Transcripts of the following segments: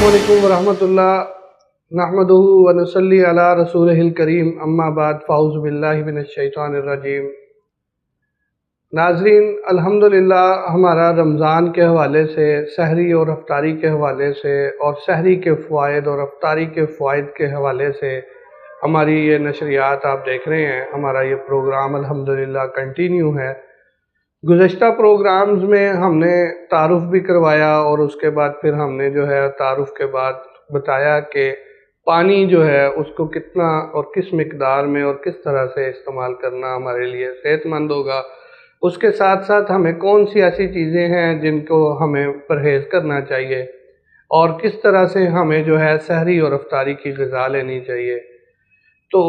अस्सलामु अलैकुम वरहमतुल्लाह नहमदुहु व नसल्ली अला रसूलिहिल करीम अम्मा बाद फ़ाऊज़ु बिल्लाहि मिनश शैतानिर रजीम। नाज़रीन, अल्हम्दुलिल्लाह हमारा रमज़ान के हवाले से, सहरी और अफ्तारी के हवाले से और सहरी के फ़वाइद और अफ्तारी के फ़वाइद के हवाले से हमारी ये नशरियात आप देख रहे हैं। हमारा ये प्रोग्राम अल्हम्दुलिल्लाह कंटिन्यू है। गुज़श्ता प्रोग्राम्स में हमने तारुफ़ भी करवाया और उसके बाद फिर हमने जो है तारुफ़ के बाद बताया कि पानी जो है उसको कितना और किस मिक़दार में और किस तरह से इस्तेमाल करना हमारे लिए सेहतमंद होगा। उसके साथ साथ हमें कौन सी ऐसी चीज़ें हैं जिनको हमें परहेज़ करना चाहिए और किस तरह से हमें जो है सहरी और अफ्तारी की ग़िज़ा लेनी चाहिए। तो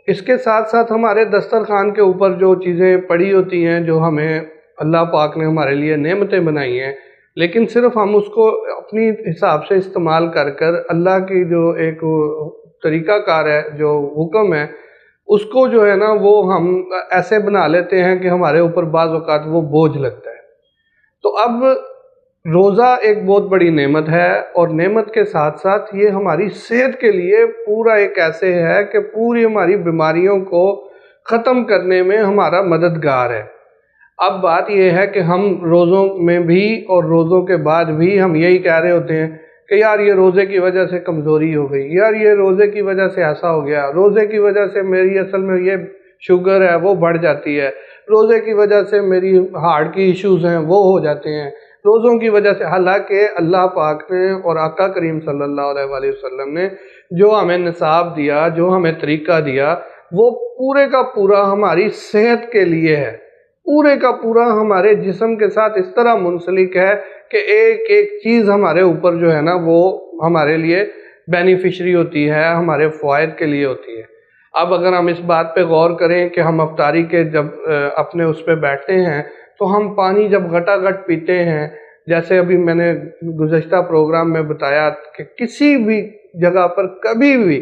इसके साथ साथ हमारे दस्तरखान के ऊपर जो चीज़ें पड़ी होती हैं, जो हमें अल्लाह पाक ने हमारे लिए नेमतें बनाई हैं, लेकिन सिर्फ़ हम उसको अपनी हिसाब से इस्तेमाल कर कर अल्लाह की जो एक तरीक़ाकार है, जो हुक्म है, उसको जो है ना वो हम ऐसे बना लेते हैं कि हमारे ऊपर बाज़ औक़ात वो बोझ लगता है। तो अब रोज़ा एक बहुत बड़ी नेमत है और नेमत के साथ साथ ये हमारी सेहत के लिए पूरा एक ऐसे है कि पूरी हमारी बीमारियों को ख़त्म करने में हमारा मददगार है। अब बात यह है कि हम रोज़ों में भी और रोज़ों के बाद भी हम यही कह रहे होते हैं कि यार ये रोज़े की वजह से कमज़ोरी हो गई, यार ये रोज़े की वजह से ऐसा हो गया, रोज़े की वजह से मेरी असल में ये शुगर है वो बढ़ जाती है, रोज़े की वजह से मेरी हार्ट की इश्यूज़ हैं वो हो जाते हैं, रोज़ों की वजह से। हालांकि अल्लाह पाक ने और आका करीम सल्लल्लाहु अलैहि वसल्लम ने जो हमें निसाब दिया, जो हमें तरीक़ा दिया, वो पूरे का पूरा हमारी सेहत के लिए है, पूरे का पूरा हमारे जिस्म के साथ इस तरह मुंसलिक है कि एक एक चीज़ हमारे ऊपर जो है ना वो हमारे लिए बेनिफिशरी होती है, हमारे फ़वाइद के लिए होती है। अब अगर हम इस बात पे गौर करें कि हम अफ्तारी के जब अपने उस पे बैठते हैं तो हम पानी जब घटाघट पीते हैं, जैसे अभी मैंने गुज़श्ता प्रोग्राम में बताया कि किसी भी जगह पर कभी भी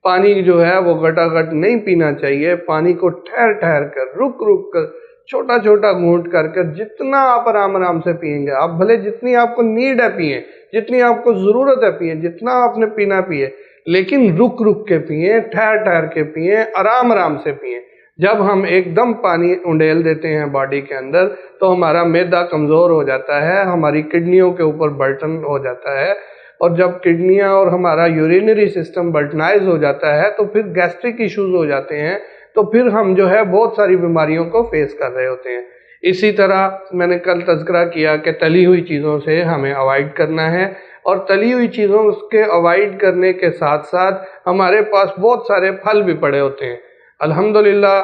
पानी जो है वो घटाघट नहीं पीना चाहिए। पानी को ठहर ठहर कर, रुक रुक कर, छोटा छोटा घूंट कर कर जितना आप आराम आराम से पिएंगे, आप भले जितनी आपको नीड है पिए, जितनी आपको ज़रूरत है पिए, जितना आपने पीना पिए, लेकिन रुक रुक के पिए, ठहर ठहर के पिए, आराम आराम से पिए। जब हम एकदम पानी उंडेल देते हैं बॉडी के अंदर तो हमारा मैदा कमज़ोर हो जाता है, हमारी किडनियों के ऊपर बर्टन हो जाता है, और जब किडनियाँ और हमारा यूरिनरी सिस्टम बर्टनाइज हो जाता है तो फिर गैस्ट्रिक इश्यूज़ हो जाते हैं, तो फिर हम जो है बहुत सारी बीमारियों को फेस कर रहे होते हैं। इसी तरह मैंने कल तज़किरा किया कि तली हुई चीज़ों से हमें अवॉइड करना है, और तली हुई चीज़ों के अवॉइड करने के साथ साथ हमारे पास बहुत सारे फल भी पड़े होते हैं। अल्हम्दुलिल्लाह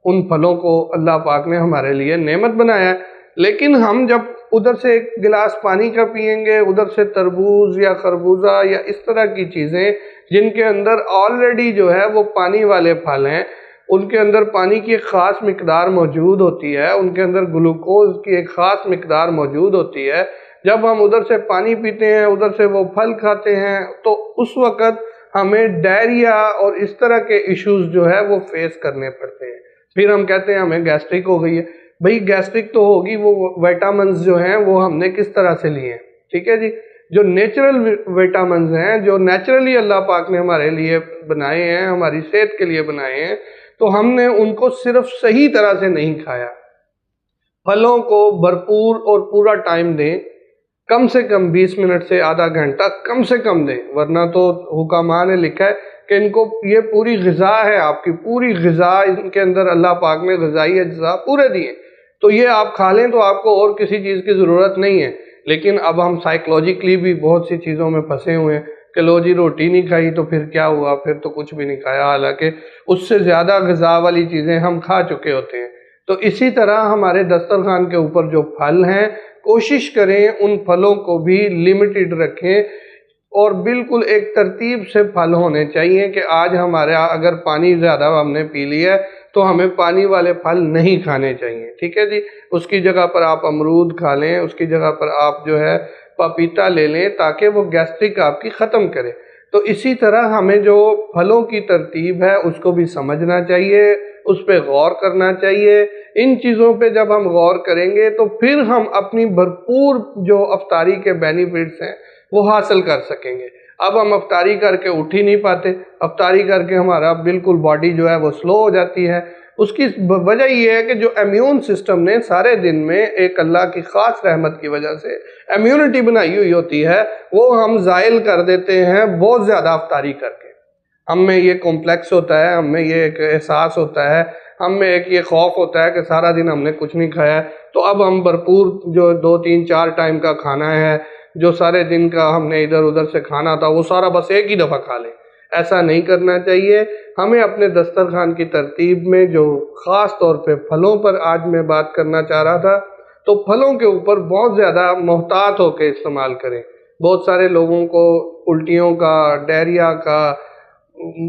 उन फलों को अल्लाह पाक ने हमारे लिए नेमत बनाया है, लेकिन हम जब उधर से एक गिलास पानी का पिएंगे, उधर से तरबूज या खरबूजा या इस तरह की चीज़ें जिनके अंदर ऑलरेडी जो है वो पानी वाले फल हैं, उनके अंदर पानी की एक ख़ास मिक़दार मौजूद होती है, उनके अंदर ग्लूकोज़ की एक ख़ास मिक़दार मौजूद होती है। जब हम उधर से पानी पीते हैं, उधर से वो फल खाते हैं, तो उस वक़्त हमें डायरिया और इस तरह के इश्यूज़ जो है वो फेस करने पड़ते हैं। फिर हम कहते हैं हमें गैस्ट्रिक हो गई है। भाई गैस्ट्रिक तो होगी, वो विटामिन्स जो हैं वो हमने किस तरह से लिए हैं, ठीक है जी। जो नेचुरल विटामिन्स हैं, जो नेचुरली अल्लाह पाक ने हमारे लिए बनाए हैं, हमारी सेहत के लिए बनाए हैं, तो हमने उनको सिर्फ सही तरह से नहीं खाया। फलों को भरपूर और पूरा टाइम दें, कम से कम 20 मिनट से आधा घंटा कम से कम दें, वरना तो हुक्मा ने लिखा है कि इनको ये पूरी ग़िज़ा है, आपकी पूरी ग़िज़ा, इनके अंदर अल्लाह पाक ने ग़िज़ाई अज्ज़ा पूरे दिए, तो ये आप खा लें तो आपको और किसी चीज़ की ज़रूरत नहीं है। लेकिन अब हम साइकोलॉजिकली भी बहुत सी चीज़ों में फंसे हुए हैं कि लो जी रोटी नहीं खाई तो फिर क्या हुआ, फिर तो कुछ भी नहीं खाया, हालांकि उससे ज़्यादा ग़िज़ा वाली चीज़ें हम खा चुके होते हैं। तो इसी तरह हमारे दस्तरखान के ऊपर जो फल हैं, कोशिश करें उन फलों को भी लिमिटेड रखें और बिल्कुल एक तरतीब से फल होने चाहिए कि आज हमारे अगर पानी ज़्यादा हमने पी लिया है तो हमें पानी वाले फल नहीं खाने चाहिए, ठीक है जी। उसकी जगह पर आप अमरूद खा लें, उसकी जगह पर आप जो है पपीता ले लें, ताकि वो गैस्ट्रिक आपकी ख़त्म करे। तो इसी तरह हमें जो फलों की तरतीब है उसको भी समझना चाहिए, उस पर गौर करना चाहिए। इन चीज़ों पे जब हम गौर करेंगे तो फिर हम अपनी भरपूर जो अफ्तारी के बेनिफिट्स हैं وہ حاصل کر سکیں گے۔ اب ہم افطاری کر کے اٹھ ہی نہیں پاتے، افطاری کر کے ہمارا بالکل باڈی جو ہے وہ سلو ہو جاتی ہے۔ اس کی وجہ یہ ہے کہ جو امیون سسٹم نے سارے دن میں ایک اللہ کی خاص رحمت کی وجہ سے امیونٹی بنائی ہوئی ہوتی ہے، وہ ہم زائل کر دیتے ہیں بہت زیادہ افطاری کر کے۔ ہم میں یہ کمپلیکس ہوتا ہے، ہم میں یہ ایک احساس ہوتا ہے، ہم میں ایک یہ خوف ہوتا ہے کہ سارا دن ہم نے کچھ نہیں کھایا ہے، تو اب ہم بھرپور جو 2 3 4 ٹائم کا کھانا ہے، جو سارے دن کا ہم نے ادھر ادھر سے کھانا تھا وہ سارا بس ایک ہی دفعہ کھا لیں۔ ایسا نہیں کرنا چاہیے۔ ہمیں اپنے دسترخوان کی ترتیب میں جو خاص طور پہ پھلوں پر آج میں بات کرنا چاہ رہا تھا، تو پھلوں کے اوپر بہت زیادہ محتاط ہو کے استعمال کریں۔ بہت سارے لوگوں کو الٹیوں کا، ڈائریا کا،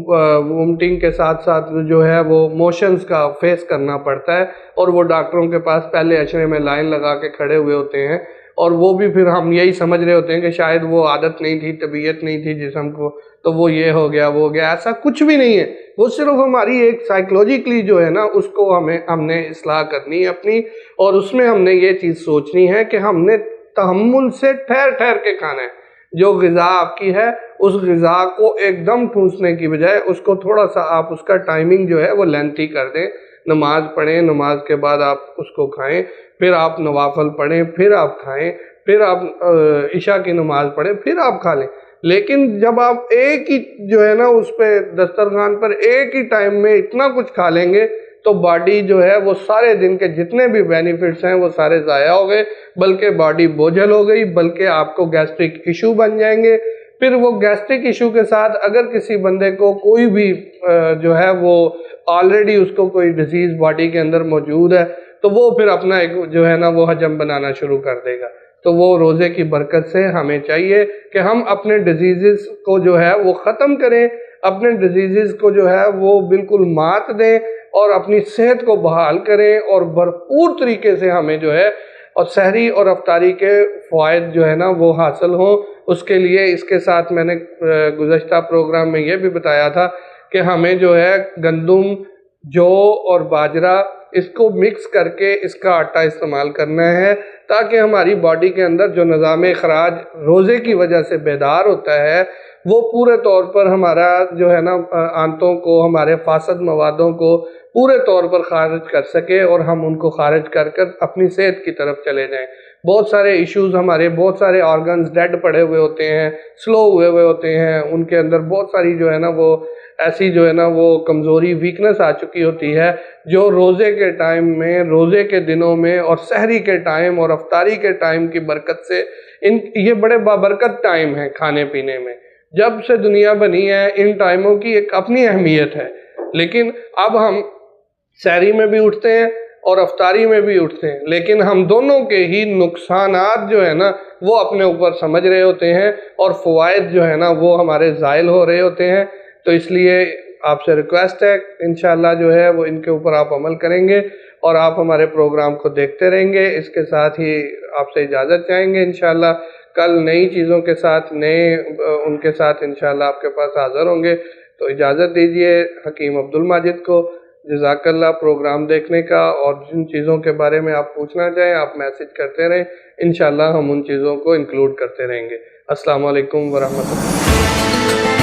وومٹنگ کے ساتھ ساتھ جو ہے وہ موشنز کا فیس کرنا پڑتا ہے، اور وہ ڈاکٹروں کے پاس پہلے اشرے میں لائن لگا کے کھڑے ہوئے ہوتے ہیں، اور وہ بھی پھر ہم یہی سمجھ رہے ہوتے ہیں کہ شاید وہ عادت نہیں تھی، طبیعت نہیں تھی جسم کو، تو وہ یہ ہو گیا وہ ہو گیا۔ ایسا کچھ بھی نہیں ہے، وہ صرف ہماری ایک سائیکولوجیکلی جو ہے نا اس کو ہم نے اصلاح کرنی ہے اپنی، اور اس میں ہم نے یہ چیز سوچنی ہے کہ ہم نے تحمل سے ٹھہر ٹھہر کے کھانا ہے۔ جو غذا آپ کی ہے اس غذا کو ایک دم ٹھونسنے کی بجائے اس کو تھوڑا سا آپ اس کا ٹائمنگ جو ہے وہ لینتھی کر دیں۔ نماز پڑھیں، نماز کے بعد آپ اس کو کھائیں، پھر آپ نوافل پڑھیں، پھر آپ کھائیں، پھر آپ عشاء کی نماز پڑھیں، پھر آپ کھا لیں۔ لیکن جب آپ ایک ہی جو ہے نا اس پہ دسترخوان پر ایک ہی ٹائم میں اتنا کچھ کھا لیں گے تو باڈی جو ہے وہ سارے دن کے جتنے بھی بینیفٹس ہیں وہ سارے ضائع ہو گئے، بلکہ باڈی بوجھل ہو گئی، بلکہ آپ کو گیسٹرک ایشو بن جائیں گے۔ پھر وہ گیسٹرک ایشو کے ساتھ اگر کسی بندے کو کوئی بھی جو ہے وہ آلریڈی اس کو کوئی ڈیزیز باڈی کے اندر موجود ہے تو وہ پھر اپنا ایک جو ہے نا وہ حجم بنانا شروع کر دے گا۔ تو وہ روزے کی برکت سے ہمیں چاہیے کہ ہم اپنے ڈیزیزز کو جو ہے وہ ختم کریں، اپنے ڈیزیزز کو جو ہے وہ بالکل مات دیں، اور اپنی صحت کو بحال کریں، اور بھرپور طریقے سے ہمیں جو ہے اور سحری اور افطاری کے فوائد جو ہے نا وہ حاصل ہوں۔ اس کے لیے اس کے ساتھ میں نے گزشتہ پروگرام میں یہ بھی بتایا تھا کہ ہمیں جو ہے گندم، جو اور باجرہ اس کو مکس کر کے اس کا آٹا استعمال کرنا ہے، تاکہ ہماری باڈی کے اندر جو نظام اخراج روزے کی وجہ سے بیدار ہوتا ہے وہ پورے طور پر ہمارا جو ہے نا آنتوں کو، ہمارے فاسد موادوں کو پورے طور پر خارج کر سکے، اور ہم ان کو خارج کر کر اپنی صحت کی طرف چلے جائیں۔ بہت سارے ایشوز، ہمارے بہت سارے آرگنز ڈیڈ پڑے ہوئے ہوتے ہیں، سلو ہوئے ہوئے ہوتے ہیں، ان کے اندر بہت ساری جو ہے نا وہ ایسی جو ہے نا وہ کمزوری، ویکنس آ چکی ہوتی ہے، جو روزے کے ٹائم میں، روزے کے دنوں میں، اور سحری کے ٹائم اور افطاری کے ٹائم کی برکت سے یہ بڑے بابرکت ٹائم ہیں کھانے پینے میں۔ جب سے دنیا بنی ہے ان ٹائموں کی ایک اپنی اہمیت ہے، لیکن اب ہم سحری میں بھی اٹھتے ہیں اور افطاری میں بھی اٹھتے ہیں، لیکن ہم دونوں کے ہی نقصانات جو ہے نا وہ اپنے اوپر سمجھ رہے ہوتے ہیں، اور فوائد جو ہے نا وہ ہمارے زائل ہو رہے ہوتے ہیں۔ تو اس لیے آپ سے ریکویسٹ ہے انشاءاللہ جو ہے وہ ان کے اوپر آپ عمل کریں گے، اور آپ ہمارے پروگرام کو دیکھتے رہیں گے۔ اس کے ساتھ ہی آپ سے اجازت چاہیں گے انشاءاللہ، کل نئی چیزوں کے ساتھ، ان کے ساتھ انشاءاللہ آپ کے پاس حاضر ہوں گے۔ تو اجازت دیجئے حکیم عبد الماجد کو۔ جزاک اللہ پروگرام دیکھنے کا، اور جن چیزوں کے بارے میں آپ پوچھنا چاہیں آپ میسج کرتے رہیں، انشاءاللہ ہم ان چیزوں کو انکلوڈ کرتے رہیں گے۔ السلام علیکم ورحمۃ اللہ۔